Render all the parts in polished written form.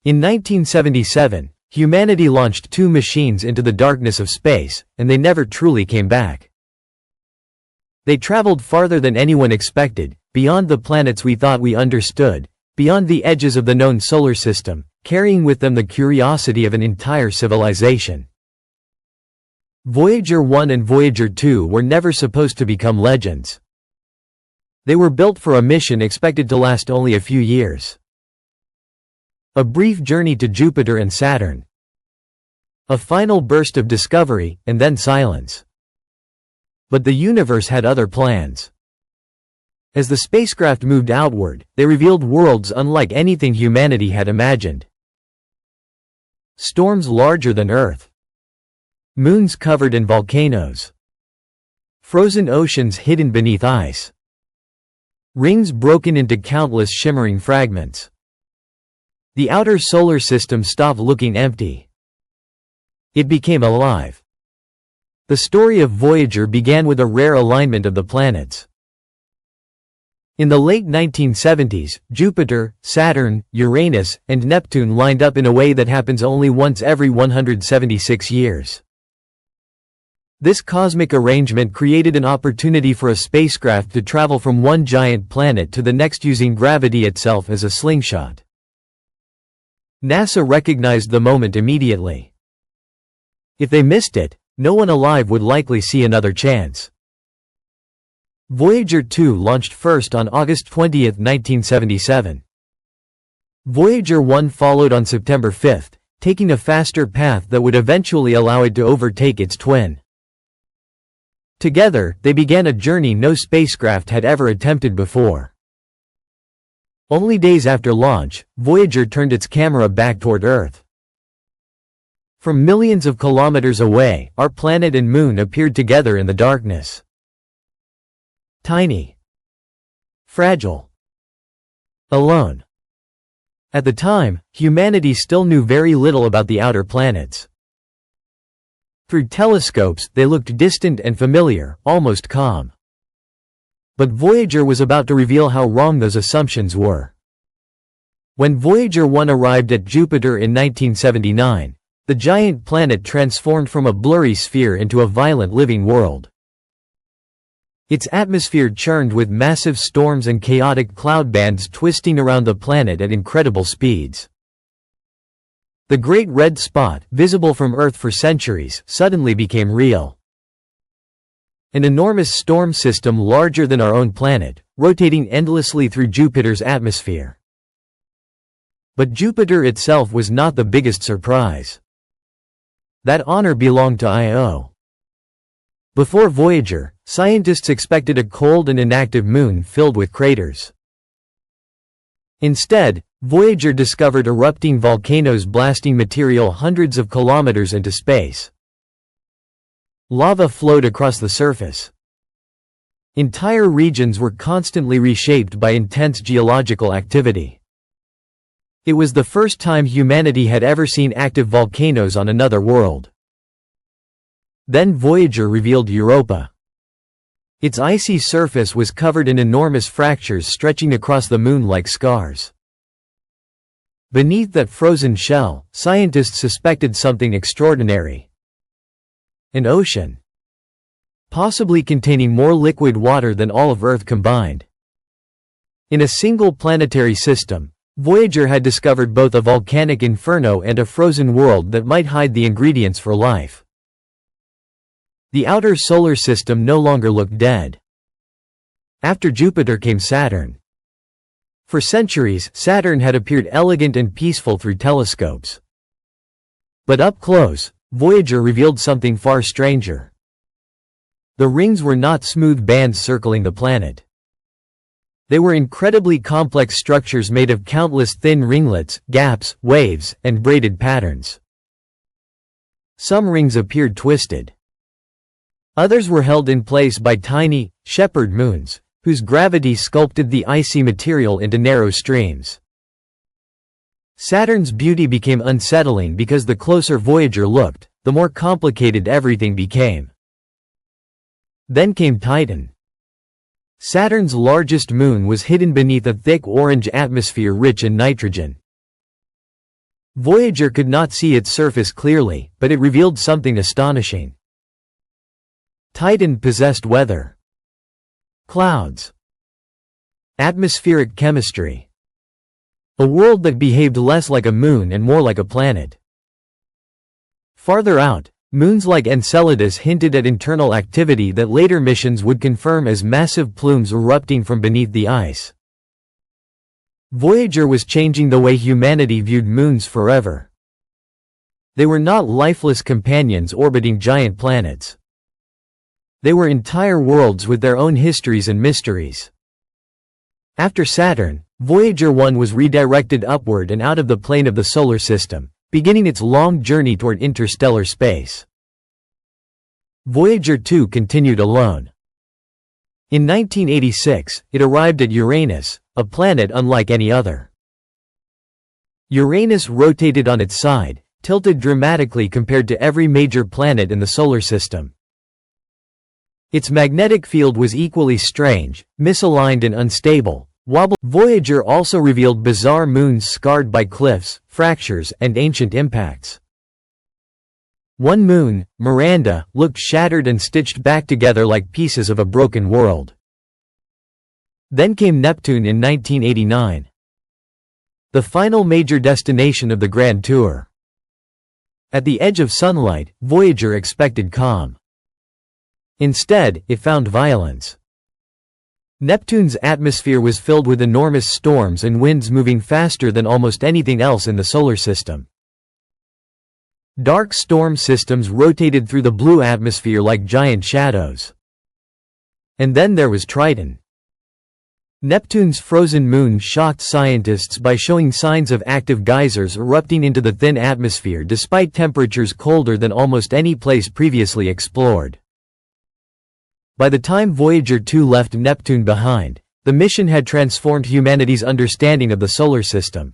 In 1977, humanity launched 2 machines into the darkness of space, and they never truly came back. They traveled farther than anyone expected, beyond the planets we thought we understood, beyond the edges of the known solar system, carrying with them the curiosity of an entire civilization. Voyager 1 and Voyager 2 were never supposed to become legends. They were built for a mission expected to last only a few years. A brief journey to Jupiter and Saturn. A final burst of discovery, and then silence. But the universe had other plans. As the spacecraft moved outward, they revealed worlds unlike anything humanity had imagined. Storms larger than Earth. Moons covered in volcanoes. Frozen oceans hidden beneath ice. Rings broken into countless shimmering fragments. The outer solar system stopped looking empty. It became alive. The story of Voyager began with a rare alignment of the planets. In the late 1970s, Jupiter, Saturn, Uranus, and Neptune lined up in a way that happens only once every 176 years. This cosmic arrangement created an opportunity for a spacecraft to travel from one giant planet to the next using gravity itself as a slingshot. NASA recognized the moment immediately. If they missed it, no one alive would likely see another chance. Voyager 2 launched first on August 20, 1977. Voyager 1 followed on September 5, taking a faster path that would eventually allow it to overtake its twin. Together, they began a journey no spacecraft had ever attempted before. Only days after launch, Voyager turned its camera back toward Earth. From millions of kilometers away, our planet and moon appeared together in the darkness. Tiny. Fragile. Alone. At the time, humanity still knew very little about the outer planets. Through telescopes, they looked distant and familiar, almost calm. But Voyager was about to reveal how wrong those assumptions were. When Voyager 1 arrived at Jupiter in 1979, the giant planet transformed from a blurry sphere into a violent living world. Its atmosphere churned with massive storms and chaotic cloud bands twisting around the planet at incredible speeds. The Great Red Spot, visible from Earth for centuries, suddenly became real. An enormous storm system larger than our own planet, rotating endlessly through Jupiter's atmosphere. But Jupiter itself was not the biggest surprise. That honor belonged to Io. Before Voyager, scientists expected a cold and inactive moon filled with craters. Instead, Voyager discovered erupting volcanoes blasting material hundreds of kilometers into space. Lava flowed across the surface. Entire regions were constantly reshaped by intense geological activity. It was the first time humanity had ever seen active volcanoes on another world. Then Voyager revealed Europa. Its icy surface was covered in enormous fractures stretching across the moon like scars. Beneath that frozen shell, scientists suspected something extraordinary. An ocean. Possibly containing more liquid water than all of Earth combined. In a single planetary system, Voyager had discovered both a volcanic inferno and a frozen world that might hide the ingredients for life. The outer solar system no longer looked dead. After Jupiter came Saturn. For centuries, Saturn had appeared elegant and peaceful through telescopes. But up close, Voyager revealed something far stranger. The rings were not smooth bands circling the planet. They were incredibly complex structures made of countless thin ringlets, gaps, waves, and braided patterns. Some rings appeared twisted. Others were held in place by tiny, shepherd moons, whose gravity sculpted the icy material into narrow streams. Saturn's beauty became unsettling because the closer Voyager looked, the more complicated everything became. Then came Titan. Saturn's largest moon was hidden beneath a thick orange atmosphere rich in nitrogen. Voyager could not see its surface clearly, but it revealed something astonishing. Titan possessed weather, clouds, atmospheric chemistry. A world that behaved less like a moon and more like a planet. Farther out, moons like Enceladus hinted at internal activity that later missions would confirm as massive plumes erupting from beneath the ice. Voyager was changing the way humanity viewed moons forever. They were not lifeless companions orbiting giant planets. They were entire worlds with their own histories and mysteries. After Saturn, Voyager 1 was redirected upward and out of the plane of the solar system, beginning its long journey toward interstellar space. Voyager 2 continued alone. In 1986, it arrived at Uranus, a planet unlike any other. Uranus rotated on its side, tilted dramatically compared to every major planet in the solar system. Its magnetic field was equally strange, misaligned and unstable. Voyager also revealed bizarre moons scarred by cliffs, fractures, and ancient impacts. One moon, Miranda, looked shattered and stitched back together like pieces of a broken world. Then came Neptune in 1989. The final major destination of the Grand Tour. At the edge of sunlight, Voyager expected calm. Instead, it found violence. Neptune's atmosphere was filled with enormous storms and winds moving faster than almost anything else in the solar system. Dark storm systems rotated through the blue atmosphere like giant shadows. And then there was Triton. Neptune's frozen moon shocked scientists by showing signs of active geysers erupting into the thin atmosphere despite temperatures colder than almost any place previously explored. By the time Voyager 2 left Neptune behind, the mission had transformed humanity's understanding of the solar system.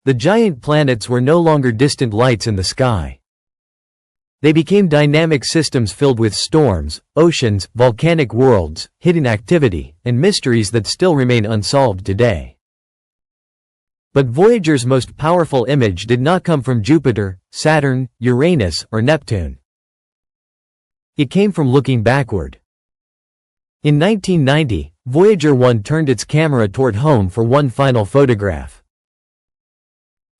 The giant planets were no longer distant lights in the sky. They became dynamic systems filled with storms, oceans, volcanic worlds, hidden activity, and mysteries that still remain unsolved today. But Voyager's most powerful image did not come from Jupiter, Saturn, Uranus, or Neptune. It came from looking backward. In 1990, Voyager 1 turned its camera toward home for one final photograph.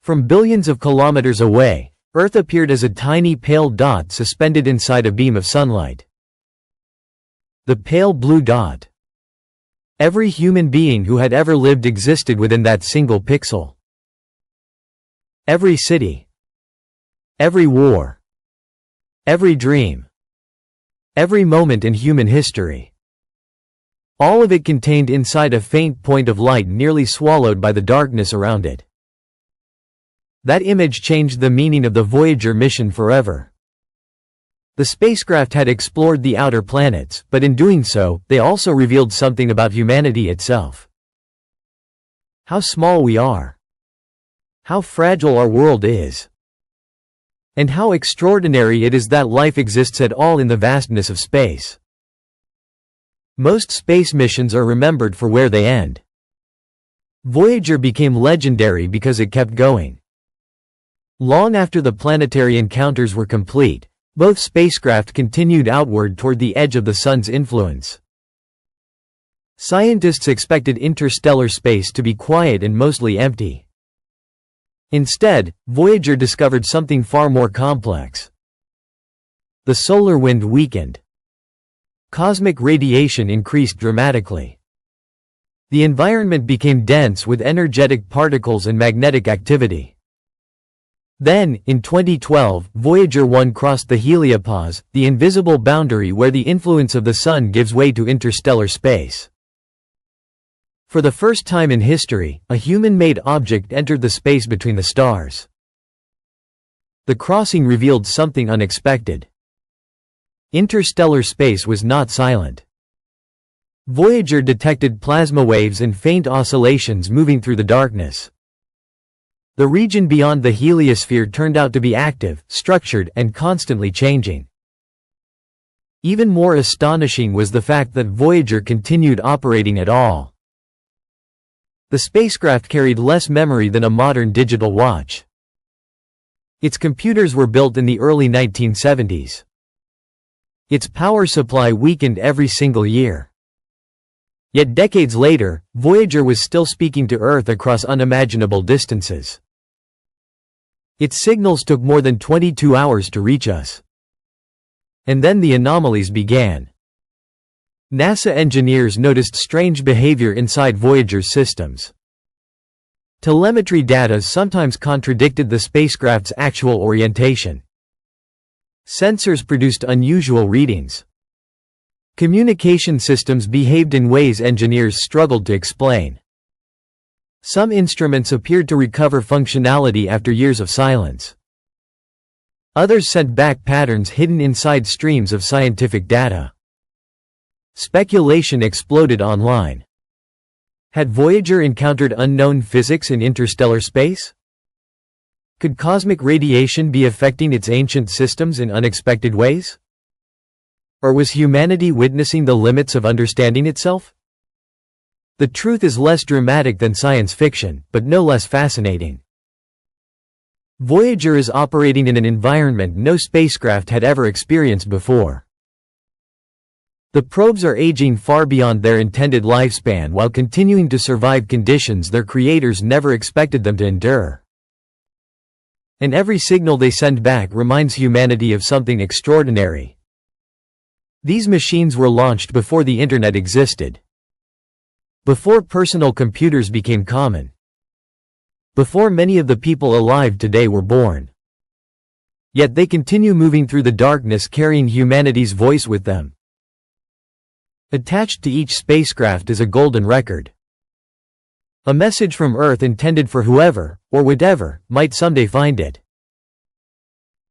From billions of kilometers away, Earth appeared as a tiny pale dot suspended inside a beam of sunlight. The pale blue dot. Every human being who had ever lived existed within that single pixel. Every city. Every war. Every dream. Every moment in human history. All of it contained inside a faint point of light nearly swallowed by the darkness around it. That image changed the meaning of the Voyager mission forever. The spacecraft had explored the outer planets, but in doing so, they also revealed something about humanity itself. How small we are. How fragile our world is. And how extraordinary it is that life exists at all in the vastness of space. Most space missions are remembered for where they end. Voyager became legendary because it kept going. Long after the planetary encounters were complete, both spacecraft continued outward toward the edge of the sun's influence. Scientists expected interstellar space to be quiet and mostly empty. Instead, Voyager discovered something far more complex. The solar wind weakened. Cosmic radiation increased dramatically. The environment became dense with energetic particles and magnetic activity. Then, in 2012, Voyager 1 crossed the heliopause, the invisible boundary where the influence of the sun gives way to interstellar space. For the first time in history, a human-made object entered the space between the stars. The crossing revealed something unexpected. Interstellar space was not silent. Voyager detected plasma waves and faint oscillations moving through the darkness. The region beyond the heliosphere turned out to be active, structured, and constantly changing. Even more astonishing was the fact that Voyager continued operating at all. The spacecraft carried less memory than a modern digital watch. Its computers were built in the early 1970s. Its power supply weakened every single year. Yet decades later, Voyager was still speaking to Earth across unimaginable distances. Its signals took more than 22 hours to reach us. And then the anomalies began. NASA engineers noticed strange behavior inside Voyager's systems. Telemetry data sometimes contradicted the spacecraft's actual orientation. Sensors produced unusual readings. Communication systems behaved in ways engineers struggled to explain. Some instruments appeared to recover functionality after years of silence. Others sent back patterns hidden inside streams of scientific data. Speculation exploded online. Had Voyager encountered unknown physics in interstellar space? Could cosmic radiation be affecting its ancient systems in unexpected ways? Or was humanity witnessing the limits of understanding itself? The truth is less dramatic than science fiction, but no less fascinating. Voyager is operating in an environment no spacecraft had ever experienced before. The probes are aging far beyond their intended lifespan while continuing to survive conditions their creators never expected them to endure. And every signal they send back reminds humanity of something extraordinary. These machines were launched before the internet existed. Before personal computers became common. Before many of the people alive today were born. Yet they continue moving through the darkness carrying humanity's voice with them. Attached to each spacecraft is a golden record. A message from Earth intended for whoever, or whatever, might someday find it.